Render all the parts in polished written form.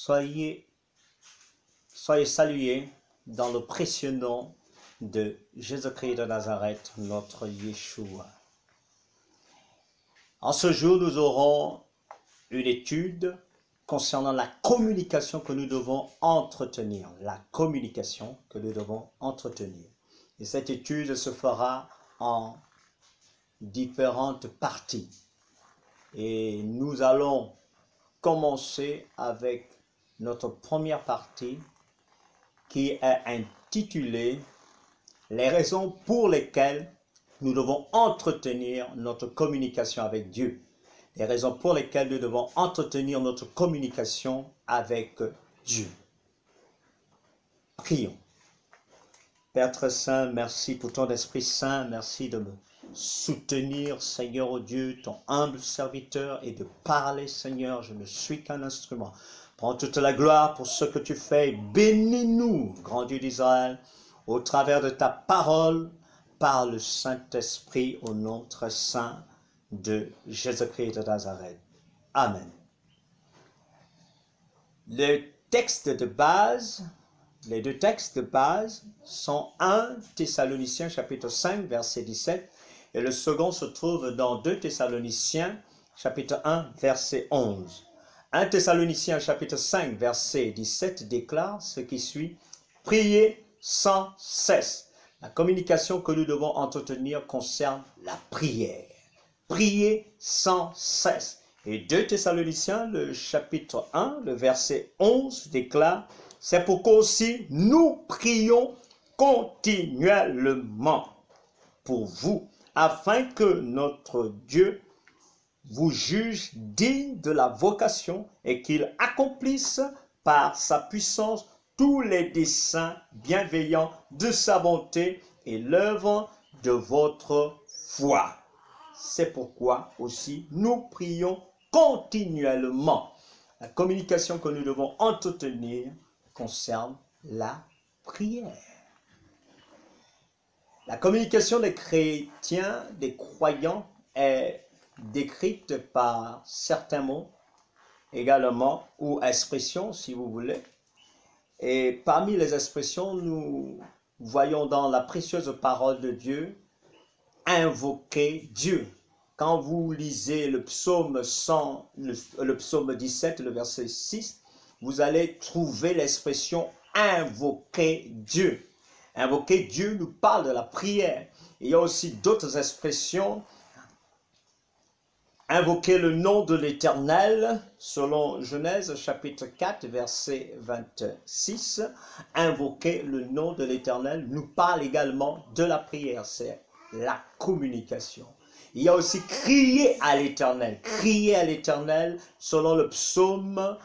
Soyez salués dans le précieux nom de Jésus-Christ de Nazareth, notre Yeshua. En ce jour, nous aurons une étude concernant la communication que nous devons entretenir. La communication que nous devons entretenir. Et cette étude se fera en différentes parties. Et nous allons commencer avec notre première partie qui est intitulée « Les raisons pour lesquelles nous devons entretenir notre communication avec Dieu ». Les raisons pour lesquelles nous devons entretenir notre communication avec Dieu. Prions. Père très saint, merci pour ton Esprit Saint, merci de me soutenir, Seigneur, oh Dieu, ton humble serviteur, et de parler, Seigneur, je ne suis qu'un instrument. Prends toute la gloire pour ce que tu fais. Bénis-nous, grand Dieu d'Israël, au travers de ta parole, par le Saint-Esprit, au nom très saint de Jésus-Christ de Nazareth. Amen. Le texte de base, les deux textes de base sont 1 Thessaloniciens chapitre 5 verset 17 et le second se trouve dans 2 Thessaloniciens chapitre 1 verset 11. 1 Thessaloniciens chapitre 5 verset 17 déclare ce qui suit: priez sans cesse. La communication que nous devons entretenir concerne la prière. Priez sans cesse. Et 2 Thessaloniciens, le chapitre 1, le verset 11 déclare: c'est pourquoi aussi nous prions continuellement pour vous, afin que notre Dieu vous juge digne de la vocation et qu'il accomplisse par sa puissance tous les desseins bienveillants de sa bonté et l'œuvre de votre foi. C'est pourquoi aussi nous prions continuellement. La communication que nous devons entretenir concerne la prière. La communication des chrétiens, des croyants, est décrite par certains mots également, ou expressions si vous voulez. Et parmi les expressions, nous voyons dans la précieuse parole de Dieu invoquer Dieu. Quand vous lisez le psaume 17, le verset 6, vous allez trouver l'expression invoquer Dieu. Invoquer Dieu nous parle de la prière. Il y a aussi d'autres expressions. Invoquer le nom de l'Éternel, selon Genèse chapitre 4, verset 26. Invoquer le nom de l'Éternel nous parle également de la prière. C'est la communication. Il y a aussi crier à l'Éternel. Crier à l'Éternel, selon le psaume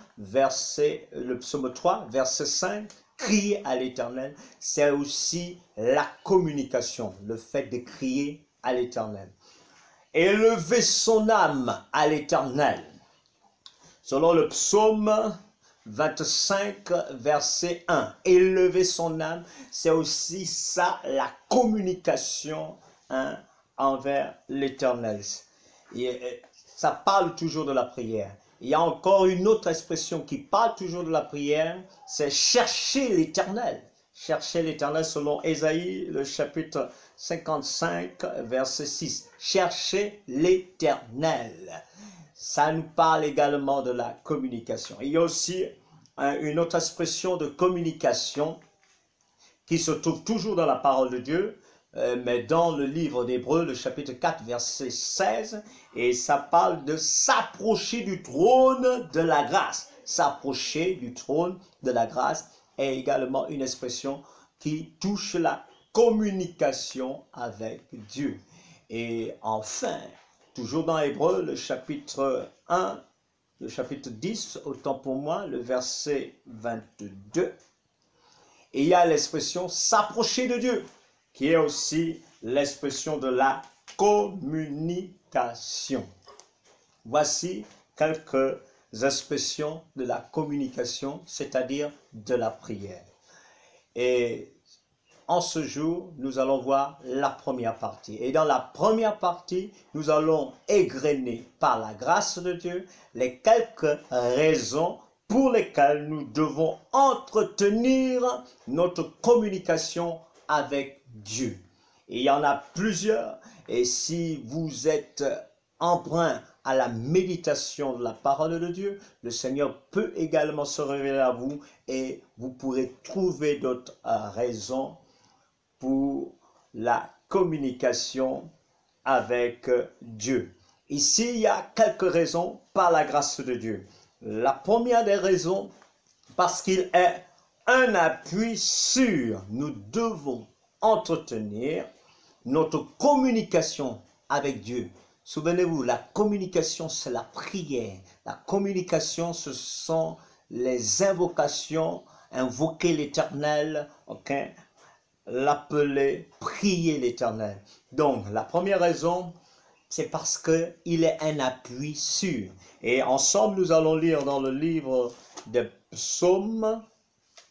3, verset 5. Crier à l'Éternel, c'est aussi la communication, le fait de crier à l'Éternel. Élever son âme à l'Éternel. Selon le psaume 25, verset 1. Élever son âme, c'est aussi ça, la communication envers l'Éternel. Ça parle toujours de la prière. Il y a encore une autre expression qui parle toujours de la prière, c'est chercher l'Éternel. Chercher l'Éternel selon Ésaïe, le chapitre 55, verset 6. Chercher l'Éternel. Ça nous parle également de la communication. Il y a aussi une autre expression de communication qui se trouve toujours dans la parole de Dieu, mais dans le livre d'Hébreux, le chapitre 4, verset 16, et ça parle de s'approcher du trône de la grâce. S'approcher du trône de la grâce est également une expression qui touche la communication avec Dieu. Et enfin, toujours dans Hébreux, le chapitre 1, le chapitre 10, autant pour moi, le verset 22, et il y a l'expression s'approcher de Dieu, qui est aussi l'expression de la communication. Voici quelques expressions de la communication, c'est-à-dire de la prière. Et en ce jour, nous allons voir la première partie. Et dans la première partie, nous allons égrener par la grâce de Dieu les quelques raisons pour lesquels nous devons entretenir notre communication avec Dieu. Et il y en a plusieurs. Et si vous êtes emprunt à la méditation de la parole de Dieu, le Seigneur peut également se révéler à vous et vous pourrez trouver d'autres raisons pour la communication avec Dieu. Ici, il y a quelques raisons par la grâce de Dieu. La première des raisons, parce qu'il est un appui sûr. Nous devons entretenir notre communication avec Dieu. Souvenez-vous, la communication, c'est la prière. La communication, ce sont les invocations, invoquer l'Éternel, l'appeler, prier l'Éternel. Donc, la première raison, c'est parce qu'il est un appui sûr. Et ensemble, nous allons lire dans le livre des psaumes.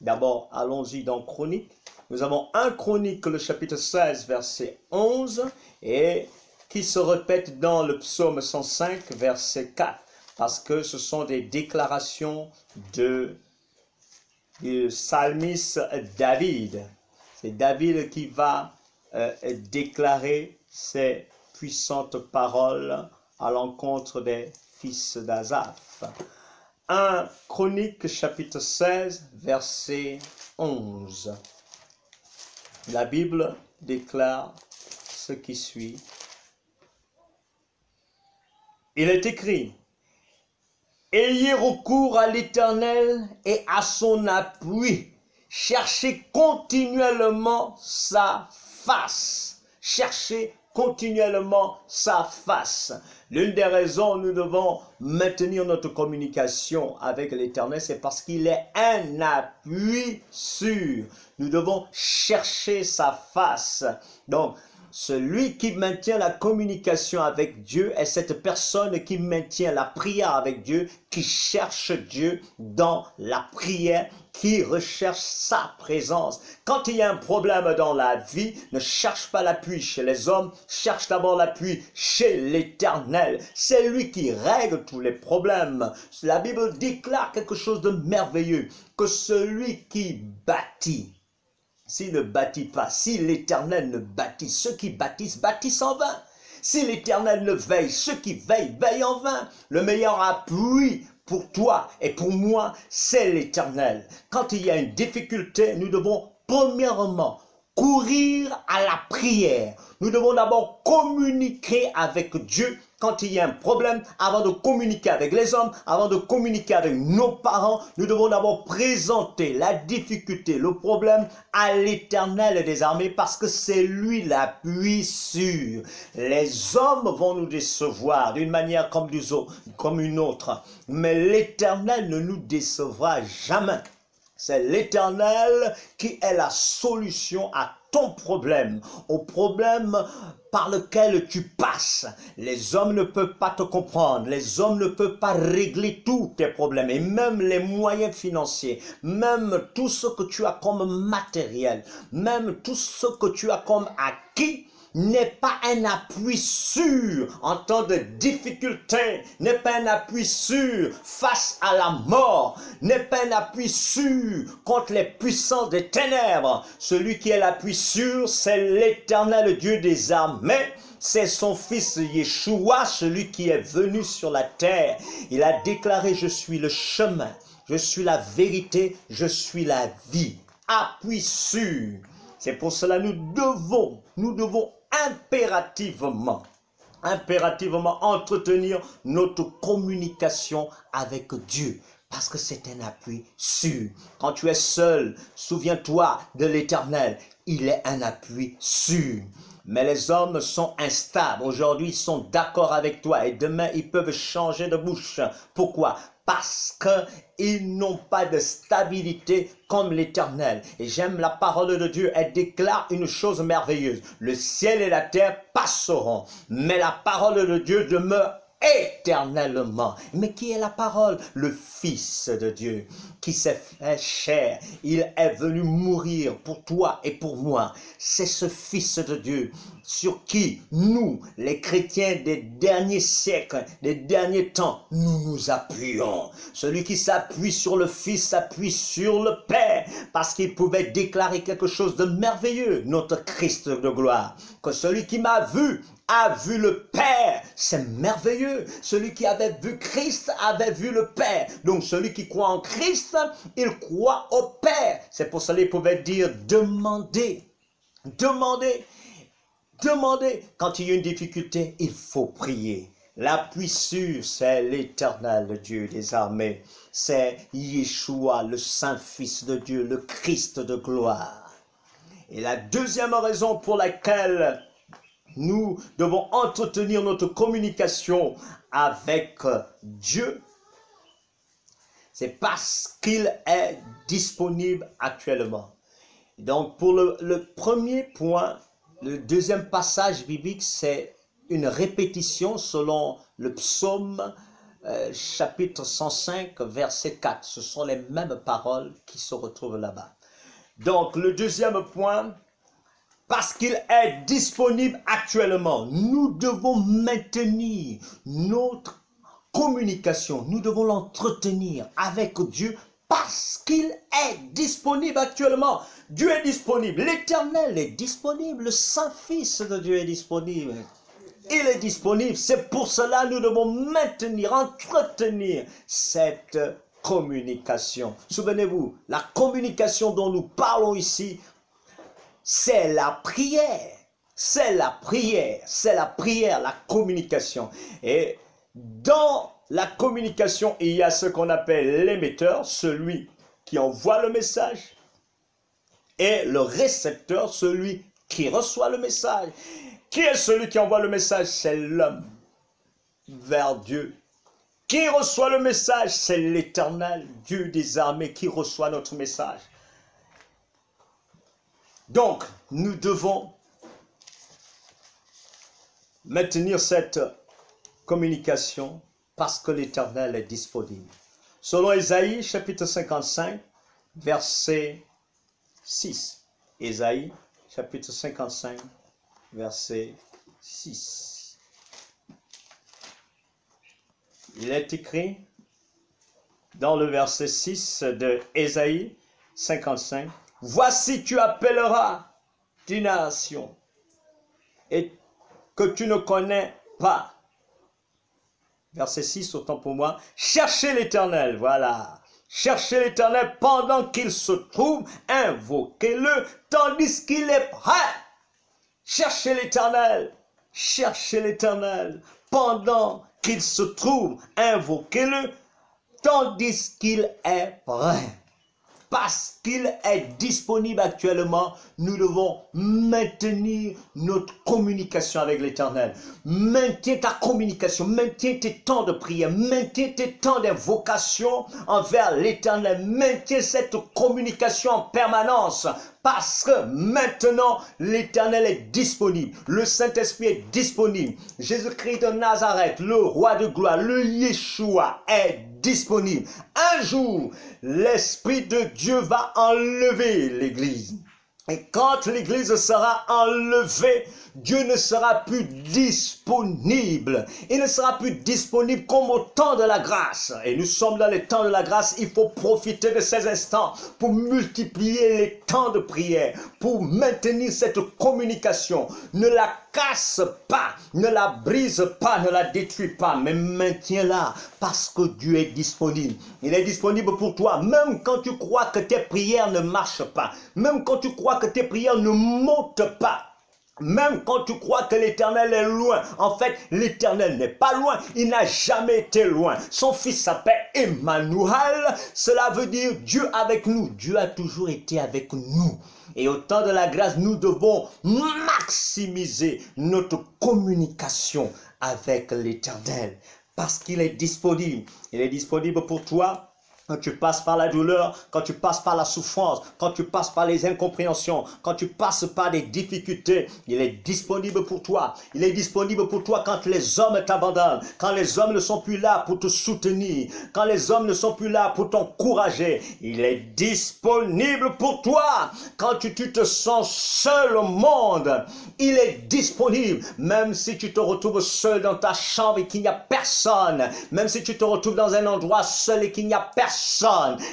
D'abord, allons-y dans Chroniques. Nous avons 1 Chronique, le chapitre 16, verset 11, et qui se répète dans le psaume 105, verset 4, parce que ce sont des déclarations du psalmiste David. C'est David qui va déclarer ces puissantes paroles à l'encontre des fils d'Asaph. 1 Chronique, chapitre 16, verset 11. La Bible déclare ce qui suit. Il est écrit: ayez recours à l'Éternel et à son appui. Cherchez continuellement sa face. Cherchez continuellement sa face. L'une des raisons où nous devons maintenir notre communication avec l'Éternel, c'est parce qu'il est un appui sûr. Nous devons chercher sa face. Donc, celui qui maintient la communication avec Dieu est cette personne qui maintient la prière avec Dieu, qui cherche Dieu dans la prière, qui recherche sa présence. Quand il y a un problème dans la vie, ne cherche pas l'appui chez les hommes, cherche d'abord l'appui chez l'Éternel. C'est lui qui règle tous les problèmes. La Bible déclare quelque chose de merveilleux, que celui qui bâtit, s'il ne bâtit pas, si l'Éternel ne bâtit, ceux qui bâtissent, bâtissent en vain. Si l'Éternel ne veille, ceux qui veillent, veillent en vain. Le meilleur appui pour toi et pour moi, c'est l'Éternel. Quand il y a une difficulté, nous devons premièrement courir à la prière. Nous devons d'abord communiquer avec Dieu quand il y a un problème. Avant de communiquer avec les hommes, avant de communiquer avec nos parents, nous devons d'abord présenter la difficulté, le problème à l'Éternel des armées, parce que c'est lui l'appui sûr. Les hommes vont nous décevoir d'une manière comme une autre, mais l'Éternel ne nous décevra jamais. C'est l'Éternel qui est la solution à ton problème, au problème par lequel tu passes. Les hommes ne peuvent pas te comprendre, les hommes ne peuvent pas régler tous tes problèmes, et même les moyens financiers, même tout ce que tu as comme matériel, même tout ce que tu as comme acquis, n'est pas un appui sûr en temps de difficulté, n'est pas un appui sûr face à la mort, n'est pas un appui sûr contre les puissances des ténèbres. Celui qui est l'appui sûr, c'est l'Éternel Dieu des armées. C'est son fils Yeshua, celui qui est venu sur la terre. Il a déclaré: je suis le chemin, je suis la vérité, je suis la vie. Appui sûr. C'est pour cela que nous devons impérativement entretenir notre communication avec Dieu, parce que c'est un appui sûr. Quand tu es seul, souviens-toi de l'Éternel, il est un appui sûr. Mais les hommes sont instables. Aujourd'hui, ils sont d'accord avec toi et demain, ils peuvent changer de bouche. Pourquoi? Parce qu'ils n'ont pas de stabilité comme l'Éternel. Et j'aime la parole de Dieu. Elle déclare une chose merveilleuse. Le ciel et la terre passeront, mais la parole de Dieu demeure éternellement. Mais qui est la parole? Le Fils de Dieu qui s'est fait chair. Il est venu mourir pour toi et pour moi. C'est ce Fils de Dieu sur qui nous, les chrétiens des derniers siècles, des derniers temps, nous nous appuyons. Celui qui s'appuie sur le Fils s'appuie sur le Père parce qu'il pouvait déclarer quelque chose de merveilleux, notre Christ de gloire. Que celui qui m'a vu a vu le Père. C'est merveilleux. Celui qui avait vu Christ avait vu le Père. Donc celui qui croit en Christ, il croit au Père. C'est pour cela qu'il pouvait dire demandez, demandez, demandez. Quand il y a une difficulté, il faut prier. L'appui sûr, c'est l'Éternel, le Dieu des armées. C'est Yeshua, le Saint-Fils de Dieu, le Christ de gloire. Et la deuxième raison pour laquelle nous devons entretenir notre communication avec Dieu, c'est parce qu'il est disponible actuellement. Donc pour le premier point, le deuxième passage biblique, c'est une répétition selon le psaume chapitre 105, verset 4. Ce sont les mêmes paroles qui se retrouvent là-bas. Donc le deuxième point, parce qu'il est disponible actuellement, nous devons maintenir notre communication, nous devons l'entretenir avec Dieu parce qu'il est disponible actuellement. Dieu est disponible, l'Éternel est disponible, le Saint-Fils de Dieu est disponible. Il est disponible, c'est pour cela que nous devons maintenir, entretenir cette communication. Souvenez-vous, la communication dont nous parlons ici, c'est la prière, c'est la prière, c'est la prière, la communication. Et dans la communication, il y a ce qu'on appelle l'émetteur, celui qui envoie le message, et le récepteur, celui qui reçoit le message. Qui est celui qui envoie le message? C'est l'homme vers Dieu. Qui reçoit le message? C'est l'Éternel, Dieu des armées, qui reçoit notre message. Donc, nous devons maintenir cette communication parce que l'Éternel est disponible. Selon Ésaïe, chapitre 55, verset 6. Ésaïe, chapitre 55, verset 6. Il est écrit dans le verset 6 de Ésaïe 55, « Voici tu appelleras des nations et que tu ne connais pas. » Verset 6, autant pour moi. « Cherchez l'Éternel, voilà. Cherchez l'Éternel pendant qu'il se trouve, invoquez-le tandis qu'il est prêt. » Cherchez l'Éternel pendant qu'il se trouve, invoquez-le tandis qu'il est prêt. Parce qu'il est disponible actuellement, nous devons maintenir notre communication avec l'Éternel. Maintiens ta communication, maintiens tes temps de prière, maintiens tes temps d'invocation envers l'Éternel. Maintiens cette communication en permanence. Parce que maintenant, l'Éternel est disponible. Le Saint-Esprit est disponible. Jésus-Christ de Nazareth, le roi de gloire, le Yeshua est disponible. Un jour, l'Esprit de Dieu va enlever l'Église. Et quand l'Église sera enlevée, Dieu ne sera plus disponible. Il ne sera plus disponible comme au temps de la grâce. Et nous sommes dans les temps de la grâce. Il faut profiter de ces instants pour multiplier les temps de prière, pour maintenir cette communication. Ne la casse pas, ne la brise pas, ne la détruis pas, mais maintiens-la parce que Dieu est disponible. Il est disponible pour toi, même quand tu crois que tes prières ne marchent pas, même quand tu crois que tes prières ne montent pas. Même quand tu crois que l'Éternel est loin, en fait, l'Éternel n'est pas loin, il n'a jamais été loin. Son fils s'appelle Emmanuel, cela veut dire Dieu avec nous. Dieu a toujours été avec nous. Et au temps de la grâce, nous devons maximiser notre communication avec l'Éternel. Parce qu'il est disponible. Il est disponible pour toi, Quand tu passes par la douleur, quand tu passes par la souffrance, quand tu passes par les incompréhensions, quand tu passes par des difficultés, il est disponible pour toi. Il est disponible pour toi quand les hommes t'abandonnent, quand les hommes ne sont plus là pour te soutenir, quand les hommes ne sont plus là pour t'encourager. Il est disponible pour toi quand tu te sens seul au monde. Il est disponible, même si tu te retrouves seul dans ta chambre et qu'il n'y a personne, même si tu te retrouves dans un endroit seul et qu'il n'y a personne.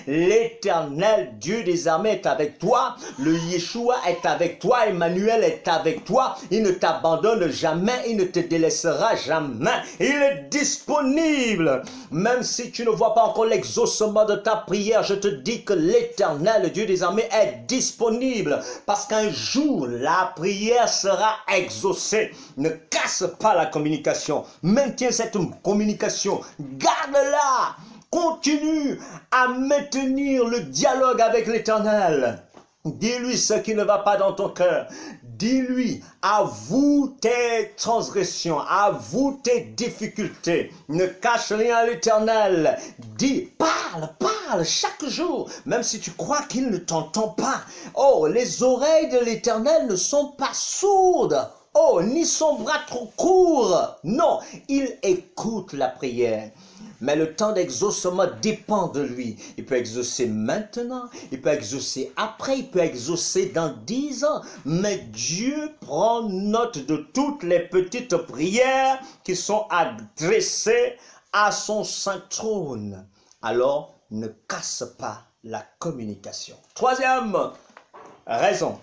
L'Éternel Dieu des armées est avec toi, le Yeshua est avec toi, Emmanuel est avec toi, il ne t'abandonne jamais, il ne te délaissera jamais, il est disponible. Même si tu ne vois pas encore l'exaucement de ta prière, je te dis que l'Éternel Dieu des armées est disponible, parce qu'un jour la prière sera exaucée. Ne casse pas la communication, maintiens cette communication, garde-la. Continue à maintenir le dialogue avec l'Éternel. Dis-lui ce qui ne va pas dans ton cœur. Dis-lui, avoue tes transgressions, avoue tes difficultés. Ne cache rien à l'Éternel. Dis, parle chaque jour, même si tu crois qu'il ne t'entend pas. Oh, les oreilles de l'Éternel ne sont pas sourdes. Oh, ni son bras trop court. Non, il écoute la prière. Mais le temps d'exaucement dépend de lui. Il peut exaucer maintenant, il peut exaucer après, il peut exaucer dans 10 ans. Mais Dieu prend note de toutes les petites prières qui sont adressées à son saint trône. Alors, ne casse pas la communication. Troisième raison.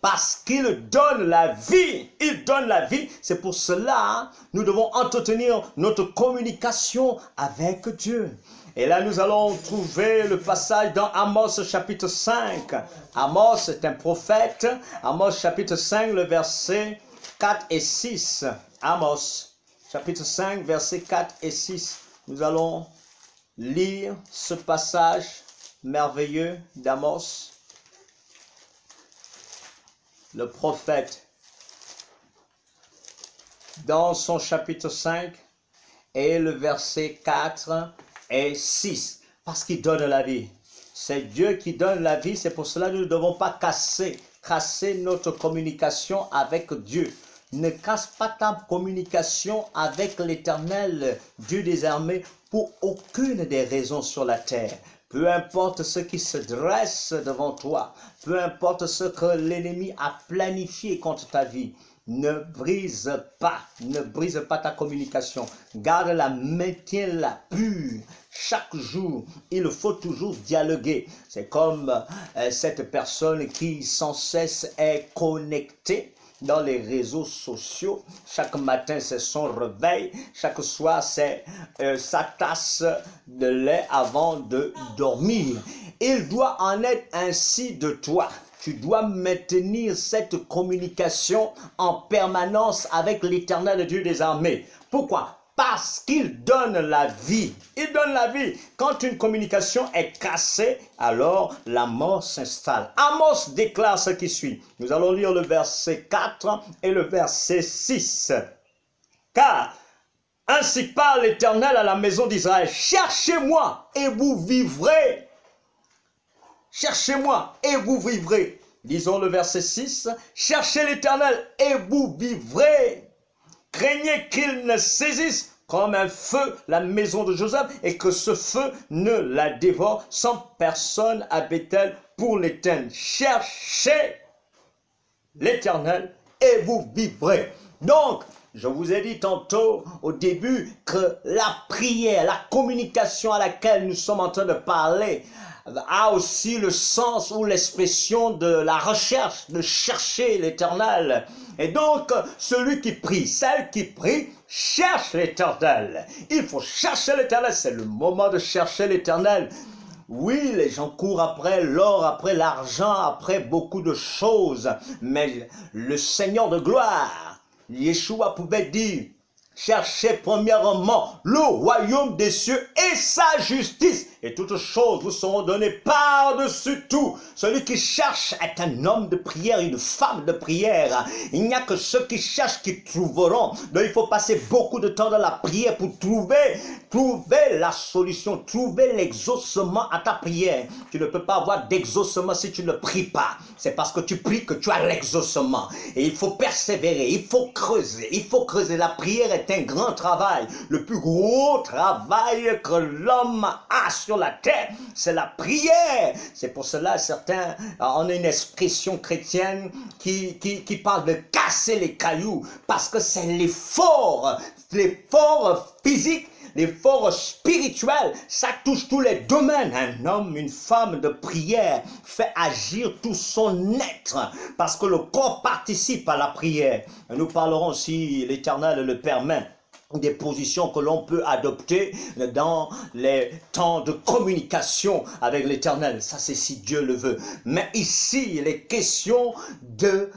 Parce qu'il donne la vie. Il donne la vie. C'est pour cela nous devons entretenir notre communication avec Dieu. Et là, nous allons trouver le passage dans Amos chapitre 5. Amos est un prophète. Amos chapitre 5, le verset 4 et 6. Amos chapitre 5, verset 4 et 6. Nous allons lire ce passage merveilleux d'Amos. Le prophète, dans son chapitre 5, et le verset 4 et 6, parce qu'il donne la vie. C'est Dieu qui donne la vie, c'est pour cela que nous ne devons pas casser notre communication avec Dieu. Ne casse pas ta communication avec l'Éternel, Dieu des armées, pour aucune des raisons sur la terre. Peu importe ce qui se dresse devant toi, peu importe ce que l'ennemi a planifié contre ta vie, ne brise pas ta communication. Garde-la, maintiens-la pure. Chaque jour, il faut toujours dialoguer. C'est comme cette personne qui sans cesse est connectée dans les réseaux sociaux. Chaque matin, c'est son réveil. Chaque soir, c'est sa tasse de lait avant de dormir. Il doit en être ainsi de toi. Tu dois maintenir cette communication en permanence avec l'Éternel Dieu des armées. Pourquoi? Parce qu'il donne la vie. Il donne la vie. Quand une communication est cassée, alors la mort s'installe. Amos déclare ce qui suit. Nous allons lire le verset 4 et le verset 6. Car ainsi parle l'Éternel à la maison d'Israël. Cherchez-moi et vous vivrez. Cherchez-moi et vous vivrez. Lisons le verset 6. Cherchez l'Éternel et vous vivrez. Craignez qu'il ne saisisse comme un feu la maison de Joseph et que ce feu ne la dévore sans personne à Bethel pour l'éteindre. Cherchez l'Éternel et vous vivrez. Donc, je vous ai dit tantôt au début que la prière, la communication à laquelle nous sommes en train de parler a aussi le sens ou l'expression de la recherche, de chercher l'Éternel. Et donc, celui qui prie, celle qui prie, cherche l'Éternel. Il faut chercher l'Éternel, c'est le moment de chercher l'Éternel. Oui, les gens courent après l'or, après l'argent, après beaucoup de choses. Mais le Seigneur de gloire, Yeshua pouvait dire, Cherchez premièrement le royaume des cieux et sa justice, et toutes choses vous seront données par-dessus tout. Celui qui cherche est un homme de prière, une femme de prière. Il n'y a que ceux qui cherchent qui trouveront. Donc il faut passer beaucoup de temps dans la prière pour trouver la solution, trouver l'exaucement à ta prière. Tu ne peux pas avoir d'exaucement si tu ne pries pas. C'est parce que tu pries que tu as l'exaucement. Et il faut persévérer, il faut creuser, La prière est un grand travail. Le plus gros travail que l'homme a sur la terre, c'est la prière. C'est pour cela, certains, on a une expression chrétienne qui parle de casser les cailloux, parce que c'est l'effort physique, l'effort spirituel, ça touche tous les domaines. Un homme, une femme de prière fait agir tout son être, parce que le corps participe à la prière. Et nous parlerons, si l'Éternel le permet, des positions que l'on peut adopter dans les temps de communication avec l'Éternel. Ça, c'est si Dieu le veut. Mais ici, il est question de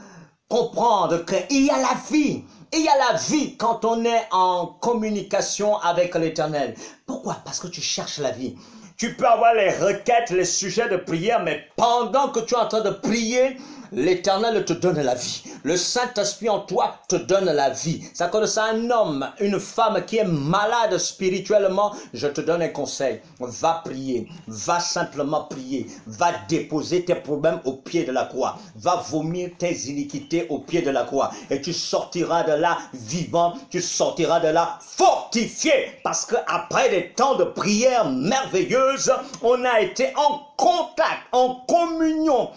comprendre qu'il y a la vie. Il y a la vie quand on est en communication avec l'Éternel. Pourquoi? Parce que tu cherches la vie. Tu peux avoir les requêtes, les sujets de prière, mais pendant que tu es en train de prier, l'Éternel te donne la vie. Le Saint-Esprit en toi te donne la vie. Ça connaît un homme, une femme qui est malade spirituellement, je te donne un conseil. Va prier, va simplement prier, va déposer tes problèmes au pied de la croix. Va vomir tes iniquités au pied de la croix. Et tu sortiras de là vivant, tu sortiras de là fortifié. Parce qu'après des temps de prière merveilleuse, on a été en contact, en communion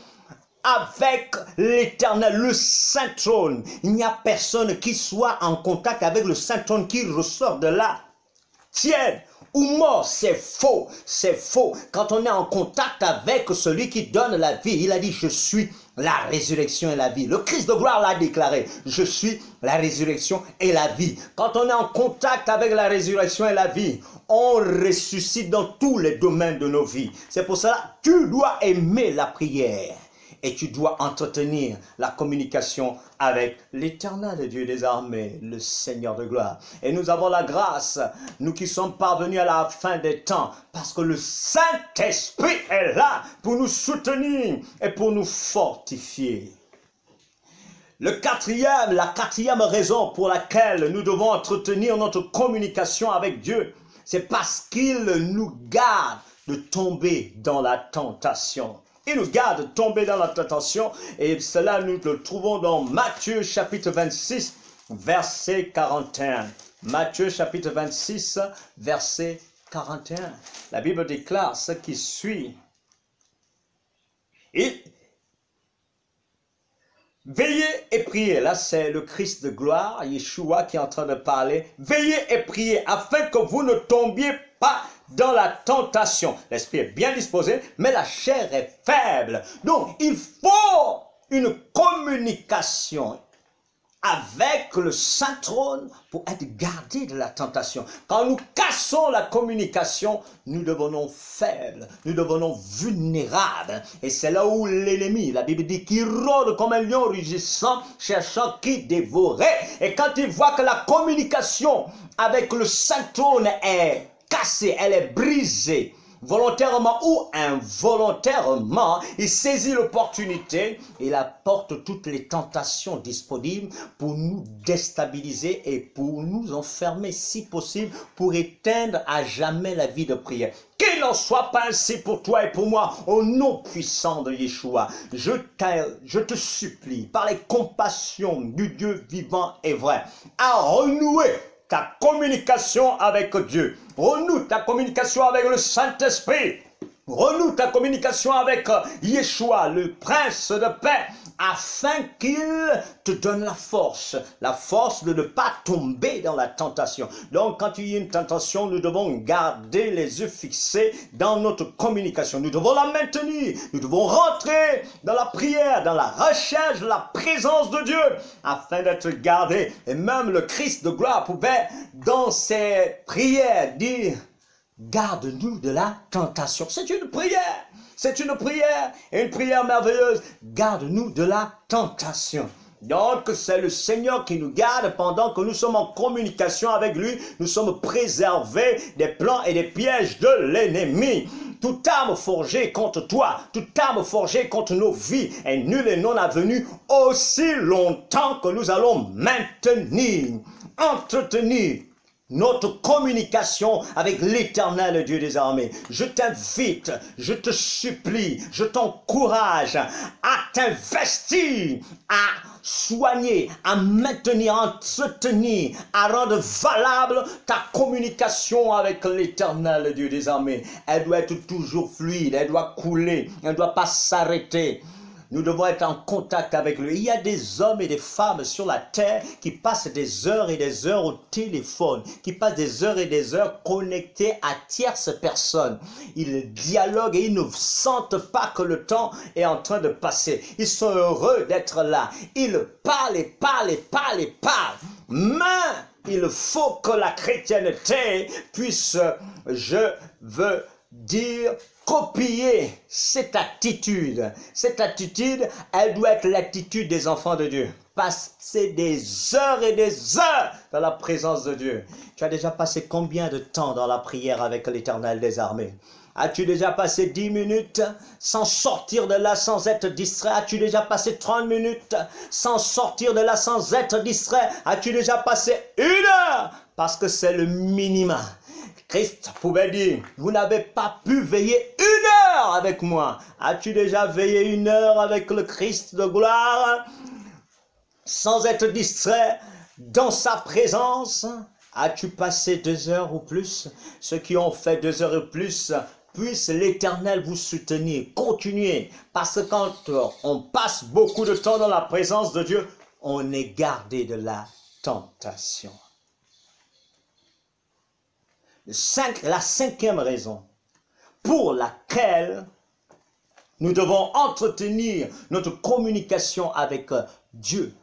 avec l'Éternel, le Saint-Trône. Il n'y a personne qui soit en contact avec le Saint-Trône qui ressort de là tiède ou mort. C'est faux, c'est faux. Quand on est en contact avec celui qui donne la vie, il a dit: je suis la résurrection et la vie. Le Christ de gloire l'a déclaré: je suis la résurrection et la vie. Quand on est en contact avec la résurrection et la vie, on ressuscite dans tous les domaines de nos vies. C'est pour cela que tu dois aimer la prière. Et tu dois entretenir la communication avec l'Éternel Dieu des armées, le Seigneur de gloire. Et nous avons la grâce, nous qui sommes parvenus à la fin des temps, parce que le Saint-Esprit est là pour nous soutenir et pour nous fortifier. La quatrième raison pour laquelle nous devons entretenir notre communication avec Dieu, c'est parce qu'il nous garde de tomber dans la tentation. Il nous garde de tomber dans la tentation, et cela nous le trouvons dans Matthieu chapitre 26, verset 41. Matthieu chapitre 26, verset 41. La Bible déclare ce qui suit. Veillez et priez. Là, c'est le Christ de gloire, Yeshua, qui est en train de parler. Veillez et priez afin que vous ne tombiez pas dans la tentation. L'esprit est bien disposé, mais la chair est faible. Donc, il faut une communication avec le Saint-Trône pour être gardé de la tentation. Quand nous cassons la communication, nous devenons faibles, nous devenons vulnérables. Et c'est là où l'ennemi, la Bible dit, qu'il rôde comme un lion rugissant, cherchant qui dévorer. Et quand il voit que la communication avec le Saint-Trône est cassée, elle est brisée, volontairement ou involontairement, il saisit l'opportunité, il apporte toutes les tentations disponibles pour nous déstabiliser et pour nous enfermer si possible, pour éteindre à jamais la vie de prière. Qu'il n'en soit pas ainsi pour toi et pour moi, au nom puissant de Yeshua. Je te supplie, par les compassions du Dieu vivant et vrai, à renouer ta communication avec Dieu. Renoue ta communication avec le Saint-Esprit. Renoue ta communication avec Yeshua, le Prince de paix, afin qu'il te donne la force de ne pas tomber dans la tentation. Donc, quand il y a une tentation, nous devons garder les yeux fixés dans notre communication. Nous devons la maintenir. Nous devons rentrer dans la prière, dans la recherche de la présence de Dieu, afin d'être gardés. Et même le Christ de gloire pouvait, dans ses prières, dire: garde-nous de la tentation. C'est une prière et une prière merveilleuse. Garde-nous de la tentation. Donc, c'est le Seigneur qui nous garde pendant que nous sommes en communication avec lui. Nous sommes préservés des plans et des pièges de l'ennemi. Toute arme forgée contre toi, toute arme forgée contre nos vies est nulle et non avenue aussi longtemps que nous allons maintenir, entretenir notre communication avec l'Éternel Dieu des armées. Je t'invite, je te supplie, je t'encourage à t'investir, à soigner, à maintenir, à entretenir, à rendre valable ta communication avec l'Éternel Dieu des armées. Elle doit être toujours fluide, elle doit couler, elle ne doit pas s'arrêter. Nous devons être en contact avec lui. Il y a des hommes et des femmes sur la terre qui passent des heures et des heures au téléphone, qui passent des heures et des heures connectés à tierces personnes. Ils dialoguent et ils ne sentent pas que le temps est en train de passer. Ils sont heureux d'être là. Ils parlent et parlent et parlent et parlent. Mais il faut que la chrétienté puisse, je veux dire, copier cette attitude. Cette attitude, elle doit être l'attitude des enfants de Dieu. Passer des heures et des heures dans la présence de Dieu. Tu as déjà passé combien de temps dans la prière avec l'Éternel des armées? As-tu déjà passé 10 minutes sans sortir de là, sans être distrait? As-tu déjà passé 30 minutes sans sortir de là, sans être distrait? As-tu déjà passé 1 heure? Parce que c'est le minimum. Christ pouvait dire, vous n'avez pas pu veiller 1 heure avec moi. As-tu déjà veillé 1 heure avec le Christ de gloire sans être distrait dans sa présence? As-tu passé 2 heures ou plus? Ceux qui ont fait 2 heures ou plus, puisse l'Éternel vous soutenir. Continuez, parce que quand on passe beaucoup de temps dans la présence de Dieu, on est gardé de la tentation. La 5e raison pour laquelle nous devons entretenir notre communication avec Dieu,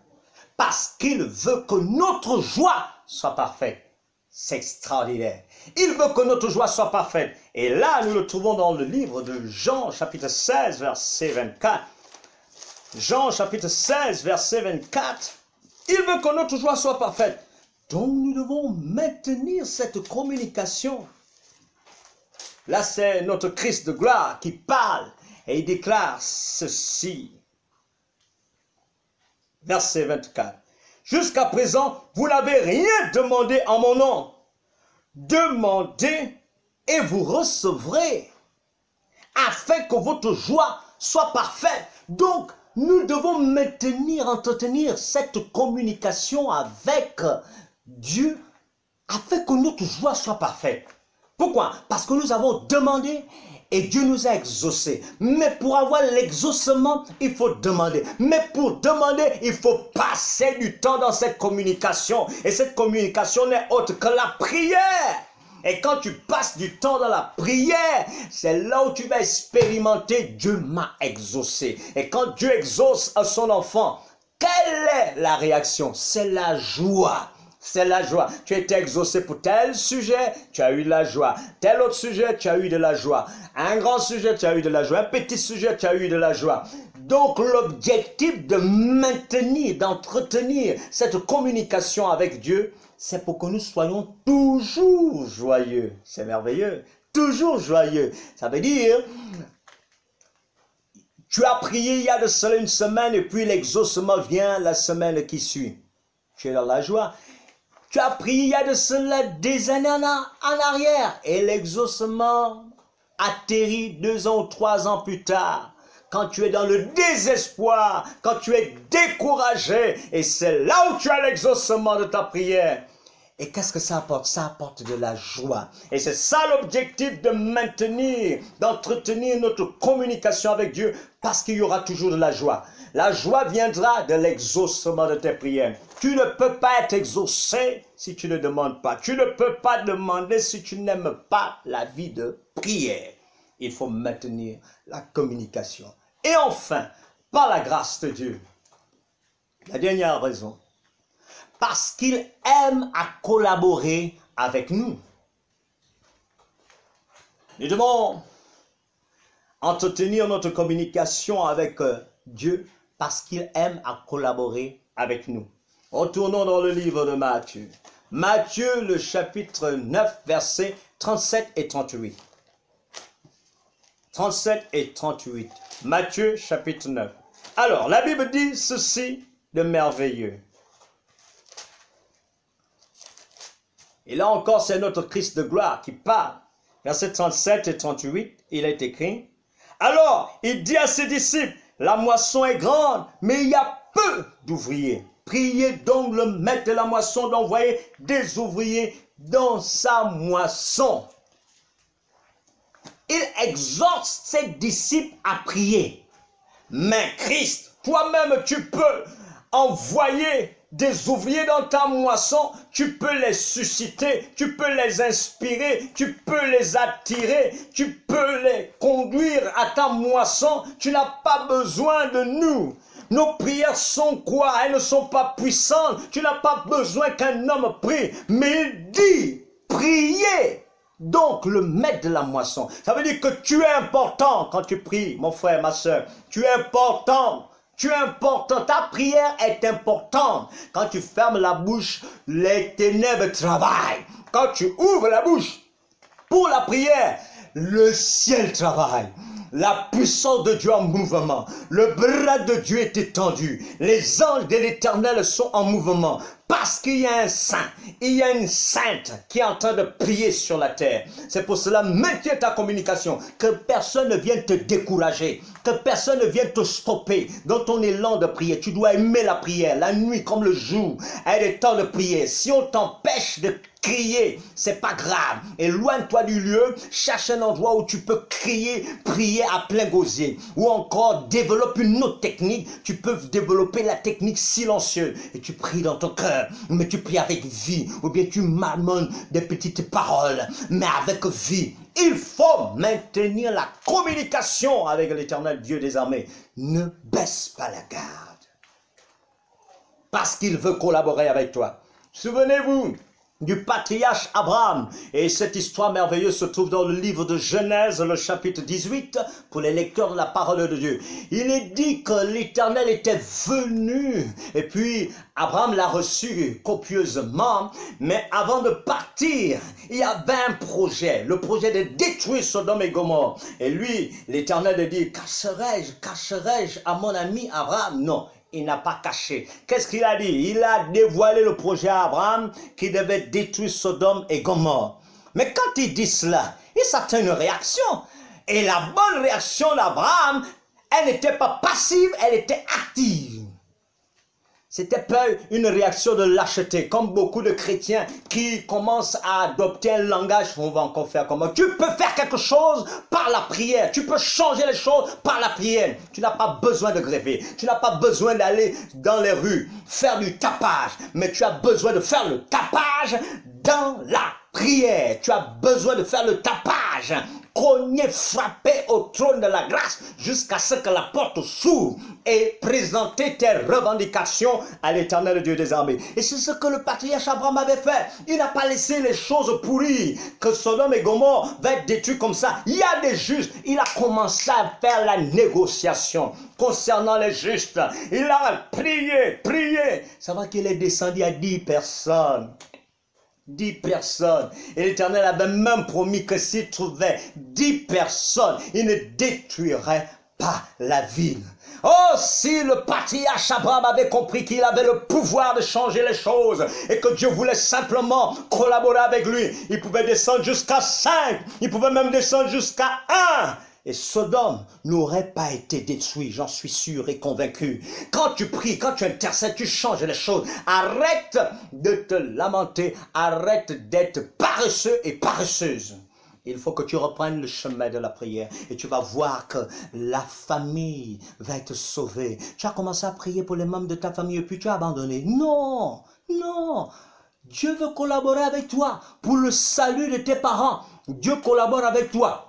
parce qu'il veut que notre joie soit parfaite. C'est extraordinaire. Il veut que notre joie soit parfaite. Et là, nous le trouvons dans le livre de Jean, chapitre 16, verset 24. Jean, chapitre 16, verset 24. Il veut que notre joie soit parfaite. Donc, nous devons maintenir cette communication. Là, c'est notre Christ de gloire qui parle et il déclare ceci. Verset 24. Jusqu'à présent, vous n'avez rien demandé en mon nom. Demandez et vous recevrez, afin que votre joie soit parfaite. Donc, nous devons maintenir, entretenir cette communication avec Dieu, afin que notre joie soit parfaite. Pourquoi? Parce que nous avons demandé et Dieu nous a exaucés. Mais pour avoir l'exaucement, il faut demander. Mais pour demander, il faut passer du temps dans cette communication. Et cette communication n'est autre que la prière. Et quand tu passes du temps dans la prière, c'est là où tu vas expérimenter Dieu m'a exaucé. Et quand Dieu exauce à son enfant, quelle est la réaction? C'est la joie. C'est la joie. Tu as été exaucé pour tel sujet, tu as eu de la joie. Tel autre sujet, tu as eu de la joie. Un grand sujet, tu as eu de la joie. Un petit sujet, tu as eu de la joie. Donc l'objectif de maintenir, d'entretenir cette communication avec Dieu, c'est pour que nous soyons toujours joyeux. C'est merveilleux. Toujours joyeux. Ça veut dire, tu as prié il y a de cela 1 semaine et puis l'exaucement vient la semaine qui suit. Tu es dans la joie. Tu as prié il y a de cela des années en arrière et l'exaucement atterrit 2 ans ou 3 ans plus tard. Quand tu es dans le désespoir, quand tu es découragé, et c'est là où tu as l'exaucement de ta prière. Et qu'est-ce que ça apporte? Ça apporte de la joie. Et c'est ça l'objectif de maintenir, d'entretenir notre communication avec Dieu, parce qu'il y aura toujours de la joie. La joie viendra de l'exaucement de tes prières. Tu ne peux pas être exaucé si tu ne demandes pas. Tu ne peux pas demander si tu n'aimes pas la vie de prière. Il faut maintenir la communication. Et enfin, par la grâce de Dieu, la dernière raison, parce qu'il aime à collaborer avec nous. Nous devons entretenir notre communication avec Dieu parce qu'il aime à collaborer avec nous. Retournons dans le livre de Matthieu. Matthieu, le chapitre 9, versets 37 et 38. 37 et 38. Matthieu, chapitre 9. Alors, la Bible dit ceci de merveilleux. Et là encore, c'est notre Christ de gloire qui parle. Versets 37 et 38, il est écrit. Alors, il dit à ses disciples, la moisson est grande, mais il y a peu d'ouvriers. Priez donc le maître de la moisson d'envoyer des ouvriers dans sa moisson. Il exhorte ses disciples à prier. Mais Christ, toi-même, tu peux envoyer des ouvriers dans ta moisson, tu peux les susciter, tu peux les inspirer, tu peux les attirer, tu peux les conduire à ta moisson. Tu n'as pas besoin de nous. Nos prières sont quoi? Elles ne sont pas puissantes. Tu n'as pas besoin qu'un homme prie. Mais il dit, priez donc le maître de la moisson. Ça veut dire que tu es important quand tu pries, mon frère, ma soeur. Tu es important. Tu es important. Ta prière est importante. Quand tu fermes la bouche, les ténèbres travaillent. Quand tu ouvres la bouche pour la prière, le ciel travaille. La puissance de Dieu en mouvement. Le bras de Dieu est étendu. Les anges de l'Éternel sont en mouvement. Parce qu'il y a un saint, il y a une sainte qui est en train de prier sur la terre. C'est pour cela, maintiens ta communication. Que personne ne vienne te décourager. Que personne ne vienne te stopper dans ton élan de prière. Tu dois aimer la prière, la nuit comme le jour. Il y a des temps de prière. Si on t'empêche de crier, c'est pas grave. Éloigne-toi du lieu, cherche un endroit où tu peux crier, prier à plein gosier. Ou encore, développe une autre technique. Tu peux développer la technique silencieuse. Et tu pries dans ton cœur, mais tu pries avec vie. Ou bien tu marmonnes des petites paroles, mais avec vie. Il faut maintenir la communication avec l'Éternel Dieu des armées. Ne baisse pas la garde. Parce qu'il veut collaborer avec toi. Souvenez-vous du patriarche Abraham. Et cette histoire merveilleuse se trouve dans le livre de Genèse, le chapitre 18, pour les lecteurs de la parole de Dieu. Il est dit que l'Éternel était venu, et puis Abraham l'a reçu copieusement, mais avant de partir, il y avait un projet, le projet de détruire Sodome et Gomorrhe. Et lui, l'Éternel a dit, cacherai-je à mon ami Abraham? Non. Il n'a pas caché. Qu'est-ce qu'il a dit? Il a dévoilé le projet à Abraham qui devait détruire Sodome et Gomorrhe. Mais quand il dit cela, il s'attend à une réaction. Et la bonne réaction d'Abraham, elle n'était pas passive, elle était active. C'était pas une réaction de lâcheté, comme beaucoup de chrétiens qui commencent à adopter un langage. On va encore faire comment? Tu peux faire quelque chose par la prière. Tu peux changer les choses par la prière. Tu n'as pas besoin de gréver. Tu n'as pas besoin d'aller dans les rues, faire du tapage. Mais tu as besoin de faire le tapage dans la prière. Tu as besoin de faire le tapage. Cogner, frapper au trône de la grâce jusqu'à ce que la porte s'ouvre et présenter tes revendications à l'Éternel Dieu des armées. Et c'est ce que le patriarche Abraham avait fait. Il n'a pas laissé les choses pourries, que Sodome et Gomorrhe va être détruits comme ça. Il y a des justes. Il a commencé à faire la négociation concernant les justes. Il a prié. Ça va qu'il est descendu à 10 personnes. 10 personnes. Et l'Éternel avait même promis que s'il trouvait 10 personnes, il ne détruirait pas la ville. Oh, si le patriarche Abraham avait compris qu'il avait le pouvoir de changer les choses et que Dieu voulait simplement collaborer avec lui, il pouvait descendre jusqu'à 5, il pouvait même descendre jusqu'à 1. Et Sodome n'aurait pas été détruit, j'en suis sûr et convaincu. Quand tu pries, quand tu intercèdes, tu changes les choses. Arrête de te lamenter, arrête d'être paresseux et paresseuse. Il faut que tu reprennes le chemin de la prière et tu vas voir que la famille va être sauvée. Tu as commencé à prier pour les membres de ta famille et puis tu as abandonné. Non, non. Dieu veut collaborer avec toi pour le salut de tes parents. Dieu collabore avec toi.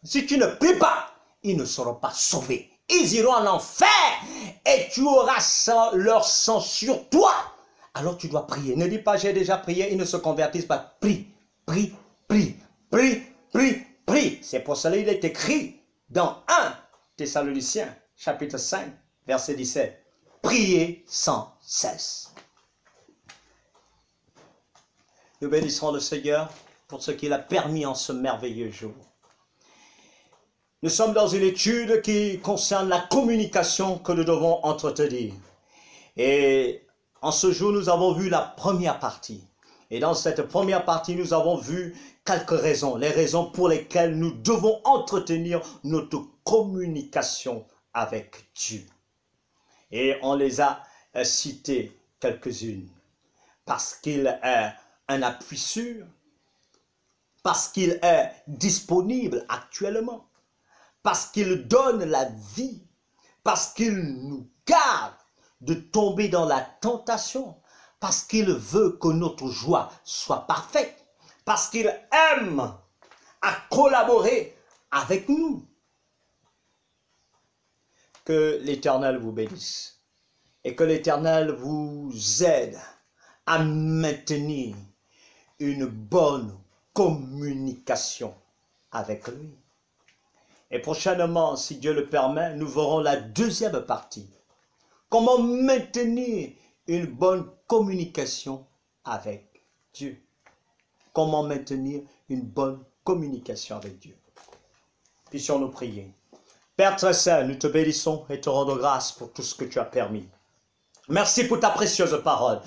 Si tu ne pries pas, ils ne seront pas sauvés. Ils iront en enfer et tu auras leur sang sur toi. Alors tu dois prier. Ne dis pas j'ai déjà prié, ils ne se convertissent pas. Prie, prie, prie, prie, prie, prie. C'est pour cela qu'il est écrit dans 1 Thessaloniciens, chapitre 5, verset 17. prier sans cesse. Nous bénissons le Seigneur pour ce qu'il a permis en ce merveilleux jour. Nous sommes dans une étude qui concerne la communication que nous devons entretenir. Et en ce jour, nous avons vu la première partie. Et dans cette première partie, nous avons vu quelques raisons, les raisons pour lesquelles nous devons entretenir notre communication avec Dieu. Et on les a citées quelques-unes. Parce qu'il est un appui sûr, parce qu'il est disponible actuellement, parce qu'il donne la vie, parce qu'il nous garde de tomber dans la tentation, parce qu'il veut que notre joie soit parfaite, parce qu'il aime à collaborer avec nous. Que l'Éternel vous bénisse et que l'Éternel vous aide à maintenir une bonne communication avec lui. Et prochainement, si Dieu le permet, nous verrons la deuxième partie. Comment maintenir une bonne communication avec Dieu. Comment maintenir une bonne communication avec Dieu. Puissions-nous prier. Père très saint, nous te bénissons et te rendons grâce pour tout ce que tu as permis. Merci pour ta précieuse parole.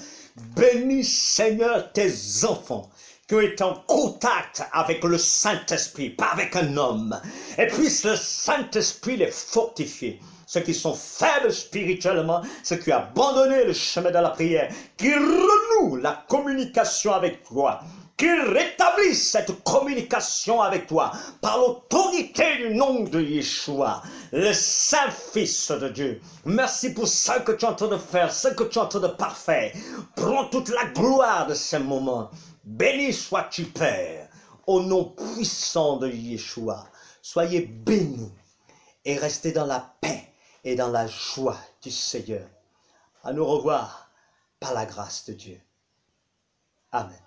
Bénis, Seigneur, tes enfants qui ont été en contact avec le Saint-Esprit, pas avec un homme. Et puisse le Saint-Esprit les fortifier. Ceux qui sont faibles spirituellement, ceux qui ont abandonné le chemin de la prière, qui renouent la communication avec toi, qui rétablissent cette communication avec toi par l'autorité du nom de Yeshua, le Saint-Fils de Dieu. Merci pour ce que tu es en train de faire, ce que tu es en train de parfaire. Prends toute la gloire de ces moments. Béni sois-tu, Père, au nom puissant de Yeshua. Soyez bénis et restez dans la paix et dans la joie du Seigneur. À nous revoir par la grâce de Dieu. Amen.